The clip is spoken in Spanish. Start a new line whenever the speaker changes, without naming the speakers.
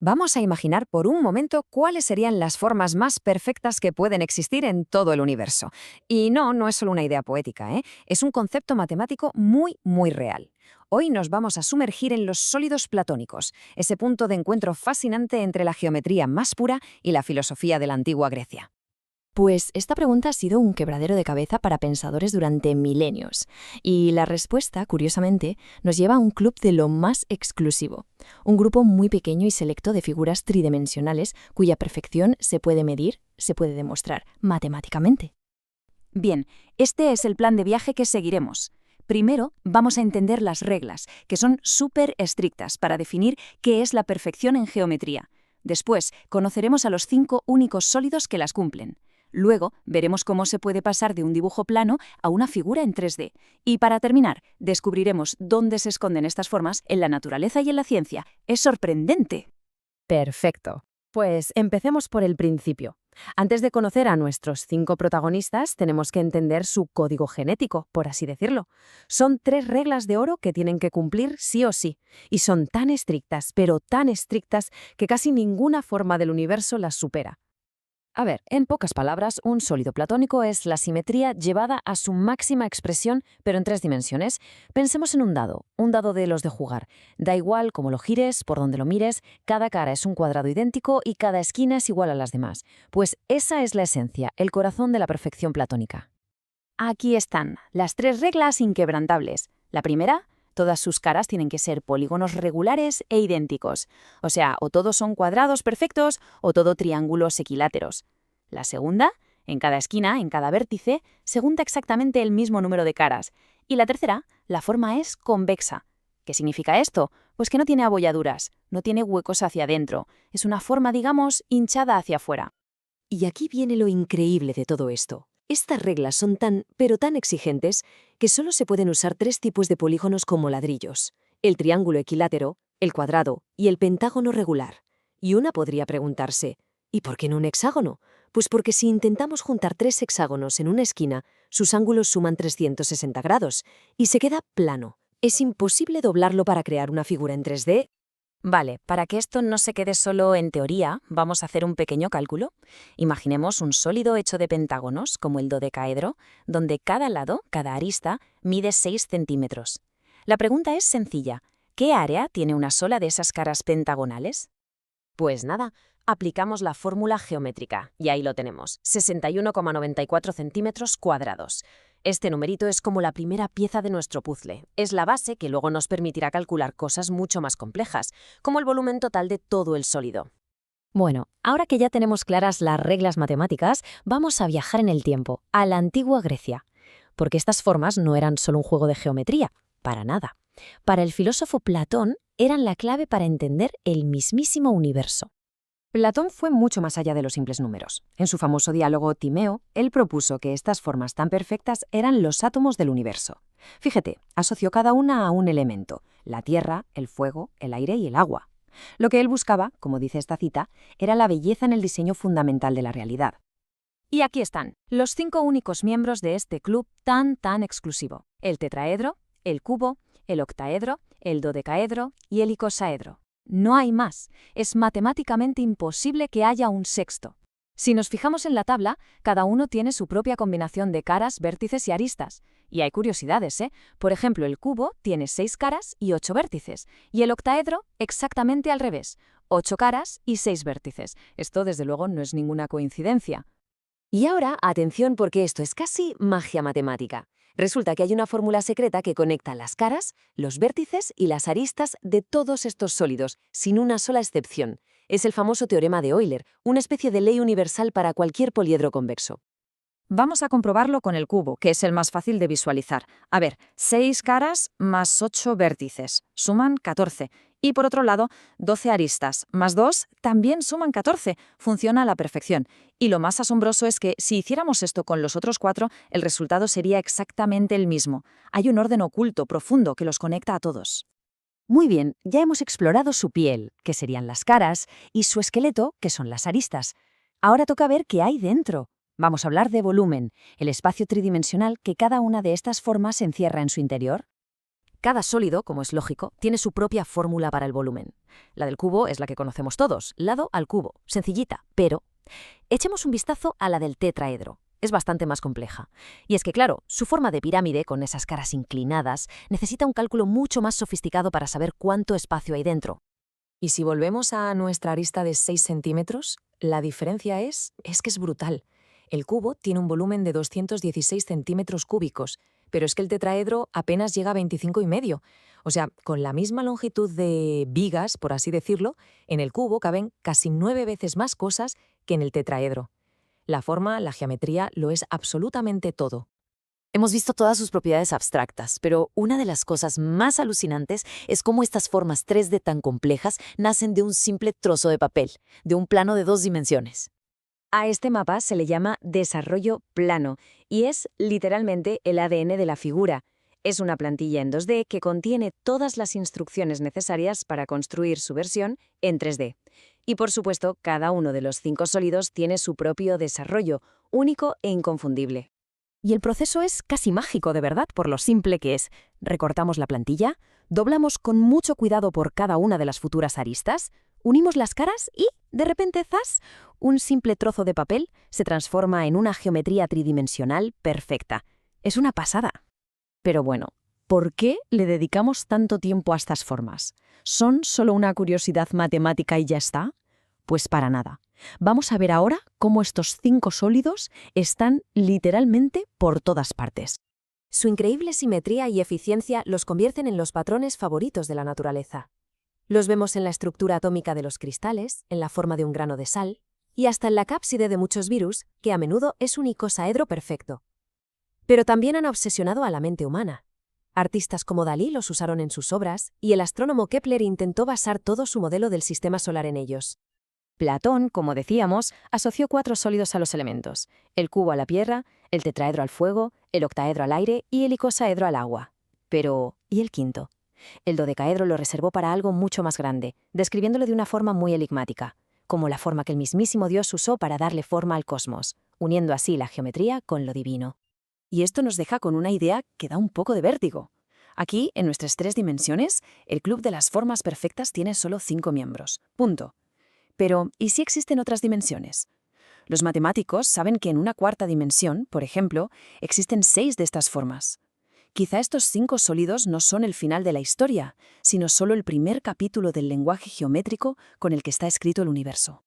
Vamos a imaginar por un momento cuáles serían las formas más perfectas que pueden existir en todo el universo. Y no, no es solo una idea poética, ¿eh? Es un concepto matemático muy, muy real. Hoy nos vamos a sumergir en los sólidos platónicos, ese punto de encuentro fascinante entre la geometría más pura y la filosofía de la antigua Grecia.
Pues esta pregunta ha sido un quebradero de cabeza para pensadores durante milenios. Y la respuesta, curiosamente, nos lleva a un club de lo más exclusivo. Un grupo muy pequeño y selecto de figuras tridimensionales cuya perfección se puede medir, se puede demostrar matemáticamente.
Bien, este es el plan de viaje que seguiremos. Primero, vamos a entender las reglas, que son súper estrictas para definir qué es la perfección en geometría. Después, conoceremos a los 5 únicos sólidos que las cumplen. Luego, veremos cómo se puede pasar de un dibujo plano a una figura en 3D. Y para terminar, descubriremos dónde se esconden estas formas en la naturaleza y en la ciencia. ¡Es sorprendente!
Perfecto. Pues empecemos por el principio. Antes de conocer a nuestros 5 protagonistas, tenemos que entender su código genético, por así decirlo. Son 3 reglas de oro que tienen que cumplir sí o sí, y son tan estrictas, pero tan estrictas, que casi ninguna forma del universo las supera. A ver, en pocas palabras, un sólido platónico es la simetría llevada a su máxima expresión, pero en 3 dimensiones. Pensemos en un dado de los de jugar. Da igual cómo lo gires, por donde lo mires, cada cara es un cuadrado idéntico y cada esquina es igual a las demás. Pues esa es la esencia, el corazón de la perfección platónica.
Aquí están, las 3 reglas inquebrantables. La primera, todas sus caras tienen que ser polígonos regulares e idénticos. O sea, o todos son cuadrados perfectos o todo triángulos equiláteros. La segunda, en cada esquina, en cada vértice, se junta exactamente el mismo número de caras. Y la tercera, la forma es convexa. ¿Qué significa esto? Pues que no tiene abolladuras, no tiene huecos hacia adentro. Es una forma, digamos, hinchada hacia afuera.
Y aquí viene lo increíble de todo esto. Estas reglas son pero tan exigentes, que solo se pueden usar 3 tipos de polígonos como ladrillos: el triángulo equilátero, el cuadrado y el pentágono regular. Y una podría preguntarse, ¿y por qué no un hexágono? Pues porque si intentamos juntar 3 hexágonos en una esquina, sus ángulos suman 360 grados y se queda plano. Es imposible doblarlo para crear una figura en 3D.
Vale, para que esto no se quede solo en teoría, vamos a hacer un pequeño cálculo. Imaginemos un sólido hecho de pentágonos, como el dodecaedro, donde cada lado, cada arista, mide 6 centímetros. La pregunta es sencilla. ¿Qué área tiene una sola de esas caras pentagonales?
Pues nada, aplicamos la fórmula geométrica y ahí lo tenemos, 61,94 centímetros cuadrados. Este numerito es como la primera pieza de nuestro puzzle. Es la base que luego nos permitirá calcular cosas mucho más complejas, como el volumen total de todo el sólido. Bueno, ahora que ya tenemos claras las reglas matemáticas, vamos a viajar en el tiempo, a la antigua Grecia. Porque estas formas no eran solo un juego de geometría, para nada. Para el filósofo Platón, eran la clave para entender el mismísimo universo. Platón fue mucho más allá de los simples números. En su famoso diálogo Timeo, él propuso que estas formas tan perfectas eran los átomos del universo. Fíjate, asoció cada una a un elemento: la tierra, el fuego, el aire y el agua. Lo que él buscaba, como dice esta cita, era la belleza en el diseño fundamental de la realidad.
Y aquí están, los 5 únicos miembros de este club tan exclusivo: el tetraedro, el cubo, el octaedro, el dodecaedro y el icosaedro. No hay más. Es matemáticamente imposible que haya un sexto. Si nos fijamos en la tabla, cada uno tiene su propia combinación de caras, vértices y aristas. Y hay curiosidades, ¿eh? Por ejemplo, el cubo tiene 6 caras y 8 vértices. Y el octaedro, exactamente al revés: 8 caras y 6 vértices. Esto, desde luego, no es ninguna coincidencia.
Y ahora, atención, porque esto es casi magia matemática. Resulta que hay una fórmula secreta que conecta las caras, los vértices y las aristas de todos estos sólidos, sin una sola excepción. Es el famoso teorema de Euler, una especie de ley universal para cualquier poliedro convexo.
Vamos a comprobarlo con el cubo, que es el más fácil de visualizar. A ver, 6 caras más 8 vértices, suman 14. Y por otro lado, 12 aristas más 2 también suman 14. Funciona a la perfección. Y lo más asombroso es que si hiciéramos esto con los otros 4, el resultado sería exactamente el mismo. Hay un orden oculto, profundo, que los conecta a todos.
Muy bien, ya hemos explorado su piel, que serían las caras, y su esqueleto, que son las aristas. Ahora toca ver qué hay dentro. Vamos a hablar de volumen, el espacio tridimensional que cada una de estas formas encierra en su interior.
Cada sólido, como es lógico, tiene su propia fórmula para el volumen. La del cubo es la que conocemos todos, lado al cubo, sencillita, pero echemos un vistazo a la del tetraedro. Es bastante más compleja. Y es que, claro, su forma de pirámide, con esas caras inclinadas, necesita un cálculo mucho más sofisticado para saber cuánto espacio hay dentro.
Y si volvemos a nuestra arista de 6 centímetros, la diferencia es que es brutal. El cubo tiene un volumen de 216 centímetros cúbicos, pero es que el tetraedro apenas llega a 25,5. O sea, con la misma longitud de vigas, por así decirlo, en el cubo caben casi 9 veces más cosas que en el tetraedro. La forma, la geometría, lo es absolutamente todo.
Hemos visto todas sus propiedades abstractas, pero una de las cosas más alucinantes es cómo estas formas 3D tan complejas nacen de un simple trozo de papel, de un plano de 2 dimensiones.
A este mapa se le llama desarrollo plano y es literalmente el ADN de la figura. Es una plantilla en 2D que contiene todas las instrucciones necesarias para construir su versión en 3D. Y por supuesto, cada uno de los 5 sólidos tiene su propio desarrollo, único e inconfundible. Y el proceso es casi mágico, de verdad, por lo simple que es. Recortamos la plantilla, doblamos con mucho cuidado por cada una de las futuras aristas, unimos las caras y, de repente, ¡zas!, un simple trozo de papel se transforma en una geometría tridimensional perfecta. Es una pasada. Pero bueno, ¿por qué le dedicamos tanto tiempo a estas formas? ¿Son solo una curiosidad matemática y ya está? Pues para nada. Vamos a ver ahora cómo estos 5 sólidos están literalmente por todas partes.
Su increíble simetría y eficiencia los convierten en los patrones favoritos de la naturaleza. Los vemos en la estructura atómica de los cristales, en la forma de un grano de sal, y hasta en la cápside de muchos virus, que a menudo es un icosaedro perfecto. Pero también han obsesionado a la mente humana. Artistas como Dalí los usaron en sus obras, y el astrónomo Kepler intentó basar todo su modelo del sistema solar en ellos.
Platón, como decíamos, asoció 4 sólidos a los elementos: el cubo a la tierra, el tetraedro al fuego, el octaedro al aire y el icosaedro al agua. Pero, ¿y el quinto? El dodecaedro lo reservó para algo mucho más grande, describiéndolo de una forma muy enigmática, como la forma que el mismísimo Dios usó para darle forma al cosmos, uniendo así la geometría con lo divino. Y esto nos deja con una idea que da un poco de vértigo. Aquí, en nuestras 3 dimensiones, el club de las formas perfectas tiene solo 5 miembros. Punto. Pero, ¿y si existen otras dimensiones? Los matemáticos saben que en una 4ª dimensión, por ejemplo, existen 6 de estas formas. Quizá estos 5 sólidos no son el final de la historia, sino solo el primer capítulo del lenguaje geométrico con el que está escrito el universo.